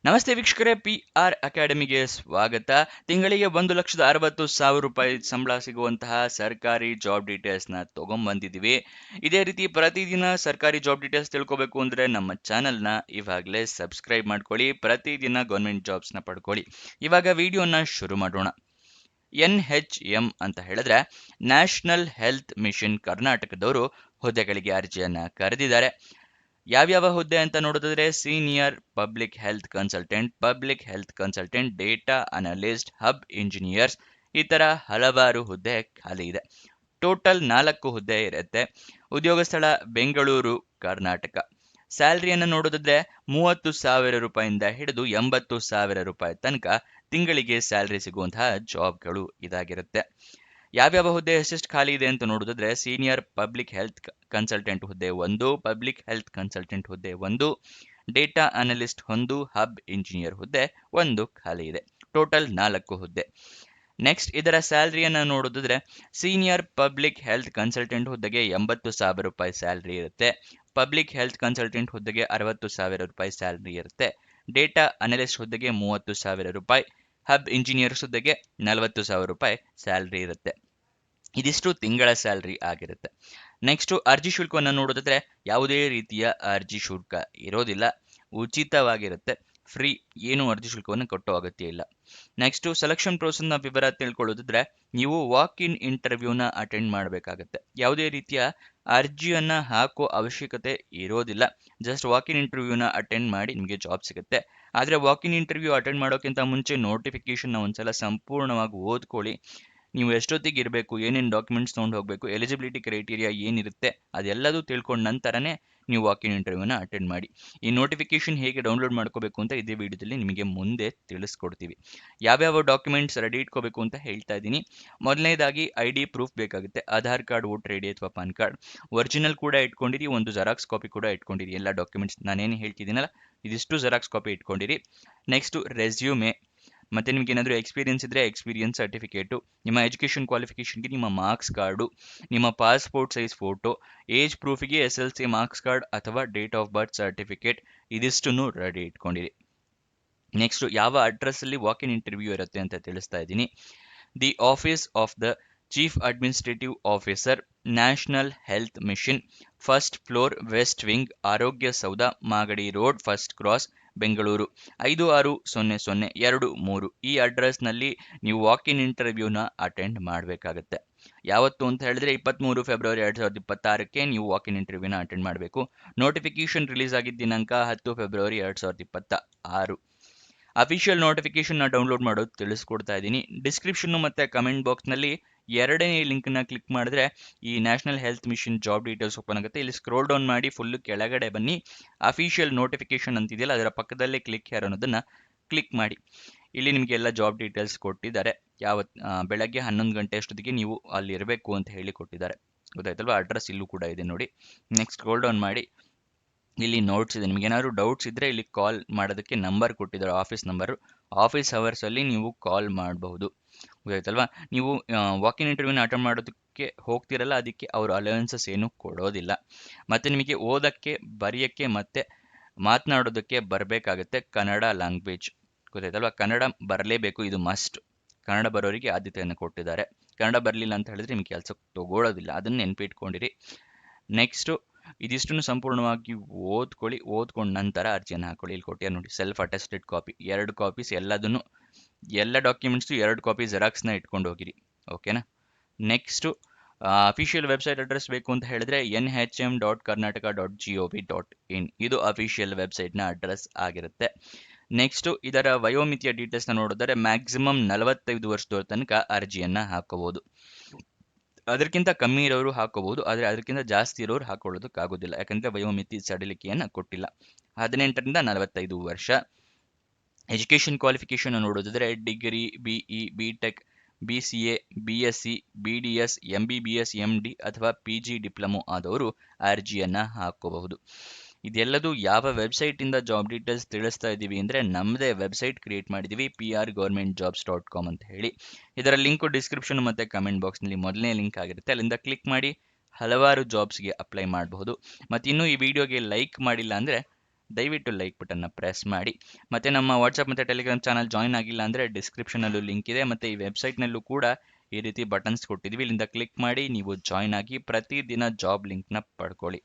ನಮಸ್ತೆ ವೀಕ್ಷಕರೇ, PR ಅಕಾಡೆಮಿಗೆ ಸ್ವಾಗತ. ತಿಂಗಳಿಗೆ 1,60,000 ರೂಪಾಯಿ ಸಂಬಳ ಸಿಗುವಂತಹ ಸರ್ಕಾರಿ ಜಾಬ್ ಡೀಟೇಲ್ಸ್ನ ತಗೊಂಡ್ಬಂದಿದ್ದೀವಿ. ಇದೇ ರೀತಿ ಪ್ರತಿದಿನ ಸರ್ಕಾರಿ ಜಾಬ್ ಡೀಟೇಲ್ಸ್ ತಿಳ್ಕೊಬೇಕು ಅಂದರೆ ನಮ್ಮ ಚಾನಲ್ನ ಇವಾಗಲೇ ಸಬ್ಸ್ಕ್ರೈಬ್ ಮಾಡ್ಕೊಳ್ಳಿ. ಪ್ರತಿದಿನ ಗೌರ್ಮೆಂಟ್ ಜಾಬ್ಸ್ನ ಪಡ್ಕೊಳ್ಳಿ. ಇವಾಗ ವಿಡಿಯೋನ ಶುರು ಮಾಡೋಣ. NHM ಅಂತ ಹೇಳಿದ್ರೆ ನ್ಯಾಷನಲ್ ಹೆಲ್ತ್ ಮಿಷನ್ ಕರ್ನಾಟಕದವರು ಹುದ್ದೆಗಳಿಗೆ ಅರ್ಜಿಯನ್ನ ಕರೆದಿದ್ದಾರೆ. ಯಾವ್ಯಾವ ಹುದ್ದೆ ಅಂತ ನೋಡೋದಾದ್ರೆ senior public health consultant, data analyst, hub engineers, ಈ ತರ ಹಲವಾರು ಹುದ್ದೆ ಖಾಲಿ ಇದೆ. ಟೋಟಲ್ 4 ಹುದ್ದೆ ಇರುತ್ತೆ. ಉದ್ಯೋಗ ಸ್ಥಳ ಬೆಂಗಳೂರು, ಕರ್ನಾಟಕ. ಸ್ಯಾಲರಿಯನ್ನು ನೋಡೋದಾದ್ರೆ 30,000 ರೂಪಾಯಿಂದ ಹಿಡಿದು 80,000 ರೂಪಾಯಿ ತನಕ ತಿಂಗಳಿಗೆ ಸ್ಯಾಲರಿ ಸಿಗುವಂತಹ ಜಾಬ್ಗಳು ಇದಾಗಿರುತ್ತೆ. ಯಾವ್ಯಾವ ಹುದ್ದೆ ಎಷ್ಟೆಷ್ಟು ಖಾಲಿ ಇದೆ ಅಂತ ನೋಡೋದಾದ್ರೆ ಸೀನಿಯರ್ ಪಬ್ಲಿಕ್ ಹೆಲ್ತ್ ಕನ್ಸಲ್ಟೆಂಟ್ ಹುದ್ದೆ 1, ಪಬ್ಲಿಕ್ ಹೆಲ್ತ್ ಕನ್ಸಲ್ಟೆಂಟ್ ಹುದ್ದೆ 1, ಡೇಟಾ ಅನಲಿಸ್ಟ್ 1, ಹಬ್ ಇಂಜಿನಿಯರ್ ಹುದ್ದೆ 1 ಖಾಲಿ ಇದೆ. ಟೋಟಲ್ 4 ಹುದ್ದೆ. ನೆಕ್ಸ್ಟ್ ಇದರ ಸ್ಯಾಲರಿಯನ್ನು ನೋಡೋದಾದ್ರೆ ಸೀನಿಯರ್ ಪಬ್ಲಿಕ್ ಹೆಲ್ತ್ ಕನ್ಸಲ್ಟೆಂಟ್ ಹುದ್ದೆಗೆ 80,000 ರೂಪಾಯಿ ಸ್ಯಾಲರಿ ಇರುತ್ತೆ. ಪಬ್ಲಿಕ್ ಹೆಲ್ತ್ ಕನ್ಸಲ್ಟೆಂಟ್ ಹುದ್ದೆಗೆ 60,000 ರೂಪಾಯಿ ಸ್ಯಾಲರಿ ಇರುತ್ತೆ. ಡೇಟಾ ಅನಲಿಸ್ಟ್ ಹುದ್ದೆಗೆ 30,000 ರೂಪಾಯಿ, ಹಬ್ ಇಂಜಿನಿಯರ್ಸ್ ಹುದ್ದೆಗೆ 40,000 ರೂಪಾಯಿ ಸ್ಯಾಲರಿ ಇರುತ್ತೆ. ಇದಿಷ್ಟು ತಿಂಗಳ ಸ್ಯಾಲರಿ ಆಗಿರುತ್ತೆ. ನೆಕ್ಸ್ಟ್ ಅರ್ಜಿ ಶುಲ್ಕವನ್ನು ನೋಡೋದಾದ್ರೆ ಯಾವುದೇ ರೀತಿಯ ಅರ್ಜಿ ಶುಲ್ಕ ಇರೋದಿಲ್ಲ, ಉಚಿತವಾಗಿರುತ್ತೆ, ಫ್ರೀ, ಏನು ಅರ್ಜಿ ಶುಲ್ಕವನ್ನು ಕಟ್ಟೋ ಅಗತ್ಯ ಇಲ್ಲ. ನೆಕ್ಸ್ಟ್ ಸೆಲೆಕ್ಷನ್ ಪ್ರೋಸೆಸ್ನ ವಿವರ ತಿಳ್ಕೊಳ್ಳೋದಿದ್ರೆ ನೀವು ವಾಕ್ ಇನ್ ಇಂಟರ್ವ್ಯೂನ ಅಟೆಂಡ್ ಮಾಡಬೇಕಾಗತ್ತೆ. ಯಾವುದೇ ರೀತಿಯ ಅರ್ಜಿಯನ್ನ ಹಾಕೋ ಅವಶ್ಯಕತೆ ಇರೋದಿಲ್ಲ. ಜಸ್ಟ್ ವಾಕ್ ಇನ್ ಇಂಟರ್ವ್ಯೂನ ಅಟೆಂಡ್ ಮಾಡಿ ನಿಮಗೆ ಜಾಬ್ ಸಿಗುತ್ತೆ. ಆದರೆ ವಾಕ್ ಇನ್ ಇಂಟರ್ವ್ಯೂ ಅಟೆಂಡ್ ಮಾಡೋಕ್ಕಿಂತ ಮುಂಚೆ ನೋಟಿಫಿಕೇಶನ್ನ ಒಂದ್ಸಲ ಸಂಪೂರ್ಣವಾಗಿ ಓದ್ಕೊಳ್ಳಿ. ನೀವು ಎಷ್ಟೊತ್ತಿಗೆ ಇರಬೇಕು, ಏನೇನು ಡಾಕ್ಯುಮೆಂಟ್ಸ್ ತೊಗೊಂಡು ಹೋಗಬೇಕು, ಎಲಿಜಿಬಿಲಿಟಿ ಕ್ರೈಟೀರಿಯಾ ಏನಿರುತ್ತೆ ಅದೆಲ್ಲದೂ ತಿಳ್ಕೊಂಡ ನಂತರನೇ ನೀವು ವಾಕ್ ಇನ್ ಇಂಟರ್ವ್ಯೂನ ಅಟೆಂಡ್ ಮಾಡಿ. ಈ ನೋಟಿಫಿಕೇಶನ್ ಹೇಗೆ ಡೌನ್ಲೋಡ್ ಮಾಡ್ಕೋಬೇಕು ಅಂತ ಇದೇ ವಿಡಿಯೋದಲ್ಲಿ ನಿಮಗೆ ಮುಂದೆ ತಿಳಿಸ್ಕೊಡ್ತೀವಿ. ಯಾವ್ಯಾವ ಡಾಕ್ಯುಮೆಂಟ್ಸ್ ರೆಡಿ ಇಟ್ಕೋಬೇಕು ಅಂತ ಹೇಳ್ತಾ ಇದ್ದೀನಿ. ಮೊದಲನೇದಾಗಿ ID ಪ್ರೂಫ್ ಬೇಕಾಗುತ್ತೆ. ಆಧಾರ್ ಕಾರ್ಡ್, ವೋಟರ್ ID ಅಥವಾ ಪಾನ್ ಕಾರ್ಡ್. ಒರಿಜಿನಲ್ ಕೂಡ ಇಟ್ಕೊಂಡಿರಿ, ಒಂದು ಜೆರಾಕ್ಸ್ ಕಾಪಿ ಕೂಡ ಇಟ್ಕೊಂಡಿರಿ. ಎಲ್ಲ ಡಾಕ್ಯುಮೆಂಟ್ಸ್ ನಾನೇನು ಹೇಳ್ತಿದ್ದೀನಲ್ಲ ಇದಿಷ್ಟು ಜೆರಾಕ್ಸ್ ಕಾಪಿ ಇಟ್ಕೊಂಡಿರಿ. ನೆಕ್ಸ್ಟ್ ರೆಸ್ಯೂಮೆ, ಮತ್ತೆ ನಿಮ್ಗೆ ಏನಾದರೂ ಎಕ್ಸ್ಪೀರಿಯನ್ಸ್ ಇದ್ರೆ ಎಕ್ಸ್ಪೀರಿಯನ್ಸ್ ಸರ್ಟಿಫಿಕೇಟು, ನಿಮ್ಮ ಎಜುಕೇಷನ್ ಕ್ವಾಲಿಫಿಕೇಷನ್ಗೆ ನಿಮ್ಮ ಮಾರ್ಕ್ಸ್ ಕಾರ್ಡು, ನಿಮ್ಮ ಪಾಸ್ಪೋರ್ಟ್ ಸೈಜ್ ಫೋಟೋ, ಏಜ್ ಪ್ರೂಫಿಗೆ SSLC ಮಾರ್ಕ್ಸ್ ಕಾರ್ಡ್ ಅಥವಾ ಡೇಟ್ ಆಫ್ ಬರ್ತ್ ಸರ್ಟಿಫಿಕೇಟ್, ಇದಿಷ್ಟನ್ನು ರೆಡಿ ಇಟ್ಕೊಂಡಿರಿ. ನೆಕ್ಸ್ಟ್ ಯಾವ ಅಡ್ರೆಸ್ಸಲ್ಲಿ ವಾಕ್ ಇನ್ ಇಂಟರ್ವ್ಯೂ ಇರುತ್ತೆ ಅಂತ ತಿಳಿಸ್ತಾ ಇದ್ದೀನಿ. The office of the chief administrative officer, national health mission, first floor, west wing, Arogya Soudha, Magadi road, first cross, Bengaluru 560023. ಈ ಅಡ್ರೆಸ್ನಲ್ಲಿ ನೀವು ವಾಕ್ ಇನ್ ಇಂಟರ್ವ್ಯೂನ ಅಟೆಂಡ್ ಮಾಡಬೇಕಾಗತ್ತೆ. ಯಾವತ್ತು ಅಂತ ಹೇಳಿದ್ರೆ 23 ಫೆಬ್ರವರಿ 2026ಕ್ಕೆ ನೀವು ವಾಕ್ ಇನ್ ಇಂಟರ್ವ್ಯೂನ ಅಟೆಂಡ್ ಮಾಡಬೇಕು. ನೋಟಿಫಿಕೇಶನ್ ರಿಲೀಸ್ ಆಗಿದ್ದ ದಿನಾಂಕ 10 ಫೆಬ್ರವರಿ 2026. ಅಫಿಷಿಯಲ್ ನೋಟಿಫಿಕೇಶನ್ನ ಡೌನ್ಲೋಡ್ ಮಾಡೋದು ತಿಳಿಸ್ಕೊಡ್ತಾ ಇದ್ದೀನಿ. ಡಿಸ್ಕ್ರಿಪ್ಷನ್ ಮತ್ತು ಕಮೆಂಟ್ ಬಾಕ್ಸ್ನಲ್ಲಿ 2ನೇ ಲಿಂಕ್ನ ಕ್ಲಿಕ್ ಮಾಡಿದ್ರೆ ಈ national health mission job details open ಆಗುತ್ತೆ. ಇಲ್ಲಿ ಸ್ಕ್ರೋಲ್ ಡೌನ್ ಮಾಡಿ ಫುಲ್ಲು ಕೆಳಗಡೆ ಬನ್ನಿ. ಅಫಿಷಿಯಲ್ ನೋಟಿಫಿಕೇಶನ್ ಅಂತಿದೆಯಲ್ಲ ಅದರ ಪಕ್ಕದಲ್ಲೇ ಕ್ಲಿಕ್ ಹೇರ್ ಅನ್ನೋದನ್ನು ಕ್ಲಿಕ್ ಮಾಡಿ. ಇಲ್ಲಿ ನಿಮಗೆ ಎಲ್ಲ ಜಾಬ್ ಡೀಟೇಲ್ಸ್ ಕೊಟ್ಟಿದ್ದಾರೆ. ಬೆಳಗ್ಗೆ 11 ಗಂಟೆ ಅಷ್ಟೊತ್ತಿಗೆ ನೀವು ಅಲ್ಲಿ ಇರಬೇಕು ಅಂತ ಹೇಳಿ ಕೊಟ್ಟಿದ್ದಾರೆ. ಗೊತ್ತಾಯ್ತಲ್ವಾ? ಅಡ್ರೆಸ್ ಇಲ್ಲೂ ಕೂಡ ಇದೆ ನೋಡಿ. ನೆಕ್ಸ್ಟ್ ಸ್ಕ್ರೋಲ್ ಡೌನ್ ಮಾಡಿ, ಇಲ್ಲಿ ನೋಟ್ಸ್ ಇದೆ. ನಿಮ್ಗೆ ಏನಾದ್ರು ಡೌಟ್ಸ್ ಇದ್ದರೆ ಇಲ್ಲಿ ಕಾಲ್ ಮಾಡೋದಕ್ಕೆ ನಂಬರ್ ಕೊಟ್ಟಿದ್ದಾರೆ, ಆಫೀಸ್ ನಂಬರು. ಆಫೀಸ್ ಅವರ್ಸಲ್ಲಿ ನೀವು ಕಾಲ್ ಮಾಡಬಹುದು. ಗೊತ್ತಾಯ್ತಲ್ವಾ? ನೀವು ವಾಕ್ ಇನ್ ಇಂಟರ್ವ್ಯೂನ ಅಟೆಂಡ್ ಮಾಡೋದಕ್ಕೆ ಹೋಗ್ತಿರಲ್ಲ, ಅದಕ್ಕೆ ಅವರು ಅಲವೆನ್ಸಸ್ ಏನು ಕೊಡೋದಿಲ್ಲ. ಮತ್ತು ನಿಮಗೆ ಓದೋಕ್ಕೆ, ಬರೆಯೋಕ್ಕೆ ಮತ್ತು ಮಾತನಾಡೋದಕ್ಕೆ ಬರಬೇಕಾಗತ್ತೆ ಕನ್ನಡ ಲ್ಯಾಂಗ್ವೇಜ್. ಗೊತ್ತಾಯ್ತಲ್ವಾ? ಕನ್ನಡ ಬರಲೇಬೇಕು, ಇದು ಮಸ್ಟ್. ಕನ್ನಡ ಬರೋರಿಗೆ ಆದ್ಯತೆಯನ್ನು ಕೊಟ್ಟಿದ್ದಾರೆ. ಕನ್ನಡ ಬರಲಿಲ್ಲ ಅಂತ ಹೇಳಿದ್ರೆ ನಿಮಗೆ ಕೆಲಸ ತಗೊಳ್ಳೋದಿಲ್ಲ, ಅದನ್ನು ನೆನಪಿಟ್ಕೊಂಡಿರಿ. ನೆಕ್ಸ್ಟು ಇದಿಷ್ಟನ್ನು ಸಂಪೂರ್ಣವಾಗಿ ಓದ್ಕೊಂಡ ನಂತರ ಅರ್ಜಿಯನ್ನು ಹಾಕೊಳ್ಳಿ. ಇಲ್ಲಿ ಕೊಟ್ಟಿಯ ನೋಡಿ, ಸೆಲ್ಫ್ ಅಟೆಸ್ಟೆಡ್ ಕಾಪಿ 2 ಕಾಪೀಸ್, ಎಲ್ಲ ಡಾಕ್ಯುಮೆಂಟ್ಸು 2 ಕಾಪಿ ಜೆರಾಕ್ಸ್ನ ಇಟ್ಕೊಂಡು ಹೋಗಿರಿ. ಓಕೆನಾ? ನೆಕ್ಸ್ಟು ಅಫಿಷಿಯಲ್ ವೆಬ್ಸೈಟ್ ಅಡ್ರೆಸ್ ಬೇಕು ಅಂತ ಹೇಳಿದ್ರೆ nhm.karnataka.gov.in, ಇದು ಅಫಿಷಿಯಲ್ ವೆಬ್ಸೈಟ್ನ ಅಡ್ರೆಸ್ ಆಗಿರುತ್ತೆ. ನೆಕ್ಸ್ಟು ಇದರ ವಯೋಮಿತಿಯ ಡೀಟೇಲ್ಸ್ನ ನೋಡಿದರೆ ಮ್ಯಾಕ್ಸಿಮಮ್ 45 ವರ್ಷದವರ ತನಕ ಅರ್ಜಿಯನ್ನು ಹಾಕೋಬಹುದು. ಅದಕ್ಕಿಂತ ಕಮ್ಮಿ ಇರೋರು ಹಾಕೋಬಹುದು, ಆದರೆ ಅದಕ್ಕಿಂತ ಜಾಸ್ತಿ ಇರೋರು ಹಾಕೊಳ್ಳೋದಕ್ಕಾಗೋದಿಲ್ಲ, ಯಾಕಂದರೆ ವಯೋಮಿತಿ ಸಡಿಲಿಕೆಯನ್ನು ಕೊಟ್ಟಿಲ್ಲ. 18ರಿಂದ 45 ವರ್ಷ. ಎಜುಕೇಷನ್ ಕ್ವಾಲಿಫಿಕೇಷನ್ ನೋಡೋದಾದರೆ degree, BE, BTech, BCA, BSc, BDS, MBBS, MD ಅಥವಾ PG ಡಿಪ್ಲೊಮೊ ಆದವರು ಅರ್ಜಿಯನ್ನು ಹಾಕೋಬಹುದು. ಇದೆಲ್ಲದೂ ಯಾವ ವೆಬ್ಸೈಟಿಂದ ಜಾಬ್ ಡೀಟೇಲ್ಸ್ ತಿಳಿಸ್ತಾ ಇದ್ದೀವಿ ಅಂದರೆ ನಮ್ಮದೇ ವೆಬ್ಸೈಟ್ ಕ್ರಿಯೇಟ್ ಮಾಡಿದ್ದೀವಿ, prgovernmentjobs.com ಅಂತ ಹೇಳಿ. ಇದರ ಲಿಂಕು ಡಿಸ್ಕ್ರಿಪ್ಷನ್ ಮತ್ತು ಕಮೆಂಟ್ ಬಾಕ್ಸ್ನಲ್ಲಿ ಮೊದಲನೇ ಲಿಂಕ್ ಆಗಿರುತ್ತೆ. ಅಲ್ಲಿಂದ ಕ್ಲಿಕ್ ಮಾಡಿ ಹಲವಾರು ಜಾಬ್ಸ್ಗೆ ಅಪ್ಲೈ ಮಾಡಬಹುದು. ಮತ್ತು ಇನ್ನೂ ಈ ವಿಡಿಯೋಗೆ ಲೈಕ್ ಮಾಡಿಲ್ಲ ಅಂದರೆ ದಯವಿಟ್ಟು ಲೈಕ್ ಬಟನ್ನ ಪ್ರೆಸ್ ಮಾಡಿ. ಮತ್ತು ನಮ್ಮ ವಾಟ್ಸಪ್ ಮತ್ತು ಟೆಲಿಗ್ರಾಮ್ ಚಾನಲ್ ಜಾಯಿನ್ ಆಗಿಲ್ಲ ಅಂದರೆ ಡಿಸ್ಕ್ರಿಪ್ಷನಲ್ಲೂ ಲಿಂಕ್ ಇದೆ. ಮತ್ತು ಈ ವೆಬ್ಸೈಟ್ನಲ್ಲೂ ಕೂಡ ಈ ರೀತಿ ಬಟನ್ಸ್ ಕೊಟ್ಟಿದ್ದೀವಿ. ಇಲ್ಲಿಂದ ಕ್ಲಿಕ್ ಮಾಡಿ ನೀವು ಜಾಯಿನ್ ಆಗಿ ಪ್ರತಿದಿನ ಜಾಬ್ ಲಿಂಕ್ನ ಪಡ್ಕೊಳ್ಳಿ.